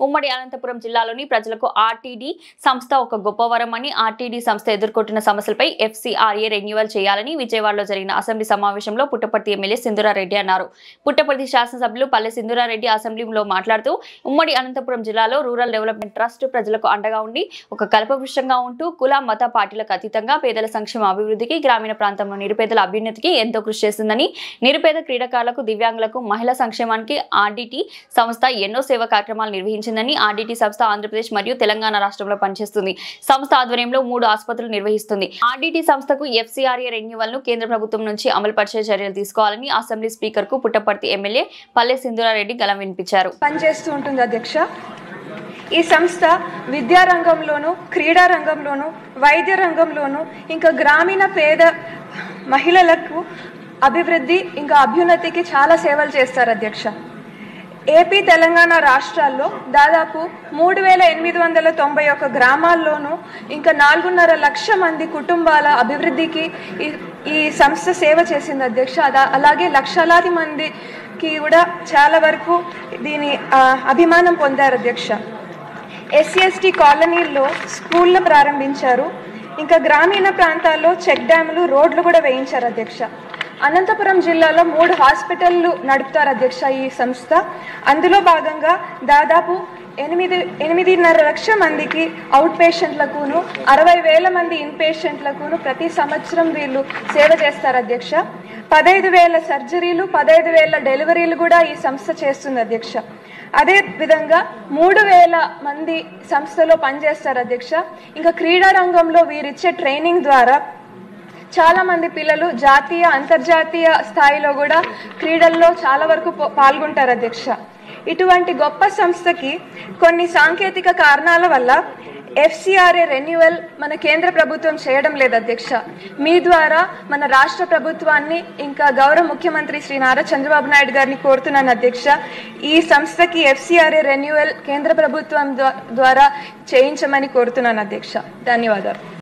ఉమ్మడి అనంతపురం జిల్లాలోని ప్రజలకు ఆర్టీడీ సంస్థ ఒక గొప్ప వరమని, ఆర్టీడీ సంస్థ ఎదుర్కొంటున్న సమస్యలపై ఎఫ్సీఆర్ఏ రెన్యువల్ చేయాలని విజయవాడలో జరిగిన అసెంబ్లీ సమావేశంలో పుట్టపర్తి ఎమ్మెల్యే సింధూరారెడ్డి అన్నారు. పుట్టపర్తి శాసనసభ్యులు పల్లె సింధూరారెడ్డి అసెంబ్లీలో మాట్లాడుతూ ఉమ్మడి అనంతపురం జిల్లాలో రూరల్ డెవలప్మెంట్ ట్రస్ట్ ప్రజలకు అండగా ఉండి ఒక కల్పవృక్షంగా ఉంటూ కుల మత పార్టీలకు అతీతంగా పేదల సంక్షేమ అభివృద్ధికి, గ్రామీణ ప్రాంతంలో నిరుపేదల అభ్యున్నతికి ఎంతో కృషి చేస్తుందని, నిరుపేద క్రీడాకారులకు, దివ్యాంగులకు, మహిళా సంక్షేమానికి ఆర్టీడీ సంస్థ ఎన్నో సేవా కార్యక్రమాలు నిర్వహించిందని, ఆర్టీడీ సంస్థ ఆంధ్రప్రదేశ్ మరియు తెలంగాణ రాష్ట్రంలో పనిచేస్తుంది. సంస్థ ఆధ్వర్యంలో 3 ఆసుపత్రులు నిర్వహిస్తుంది. ఆర్టీడీ సంస్థకు ఎఫ్సీఆర్ఏ రెన్యువల్ ను కేంద్ర ప్రభుత్వం నుంచి అమలుపరిచే చర్యలు తీసుకోవాలని అసెంబ్లీ స్పీకర్ కు పుట్టపర్తి ఎమ్మెల్యే పల్లె సింధూరారెడ్డి గలం వినిపించారు. పనిచేస్తూ ఉంటుంది అధ్యక్ష. ఈ సంస్థ విద్యా రంగంలోను, క్రీడా రంగంలోను, వైద్య రంగంలోను, ఇంకా గ్రామీణ పేద మహిళలకు అభివృద్ధి ఇంకా అభ్యున్నతికి చాలా సేవలు చేస్తారు అధ్యక్ష. ఏపీ, తెలంగాణ రాష్ట్రాల్లో దాదాపు 3891 గ్రామాల్లోనూ ఇంకా 4.5 లక్షల మంది కుటుంబాల అభివృద్ధికి ఈ సంస్థ సేవ చేసింది అధ్యక్ష. అలాగే లక్షలాది మందికి కూడా చాలా వరకు దీని అభిమానం పొందారు అధ్యక్ష. ఎస్సీ/ఎస్టీ కాలనీల్లో స్కూళ్ళు ప్రారంభించారు. ఇంకా గ్రామీణ ప్రాంతాల్లో చెక్ డ్యాములు, రోడ్లు కూడా వేయించారు అధ్యక్ష. అనంతపురం జిల్లాలో 3 హాస్పిటళ్లు నడుపుతారు అధ్యక్ష ఈ సంస్థ. అందులో భాగంగా దాదాపు 8.5 లక్షల మందికి అవుట్ పేషెంట్లకును, 60,000 మంది ఇన్ పేషెంట్లకును ప్రతి సంవత్సరం వీళ్ళు సేవ చేస్తారు అధ్యక్ష. 15,000 సర్జరీలు, 15,000 డెలివరీలు కూడా ఈ సంస్థ చేస్తుంది అధ్యక్ష. అదే విధంగా 3,000 మంది సంస్థలో పనిచేస్తారు అధ్యక్ష. ఇంకా క్రీడా రంగంలో వీరిచ్చే ట్రైనింగ్ ద్వారా చాలా మంది పిల్లలు జాతీయ, అంతర్జాతీయ స్థాయిలో కూడా క్రీడల్లో చాలా వరకు పాల్గొంటారు అధ్యక్ష. ఇటువంటి గొప్ప సంస్థకి కొన్ని సాంకేతిక కారణాల వల్ల ఎఫ్సీఆర్ఏ రెన్యువల్ మన కేంద్ర ప్రభుత్వం చేయడం లేదు అధ్యక్ష. మీ ద్వారా మన రాష్ట్ర ప్రభుత్వాన్ని, ఇంకా గౌరవ ముఖ్యమంత్రి శ్రీ నారా చంద్రబాబు నాయుడు గారిని కోరుతున్నాను అధ్యక్ష. ఈ సంస్థకి ఎఫ్సీఆర్ఏ రెన్యువల్ కేంద్ర ప్రభుత్వం ద్వారా చేయించమని కోరుతున్నాను అధ్యక్ష. ధన్యవాదాలు.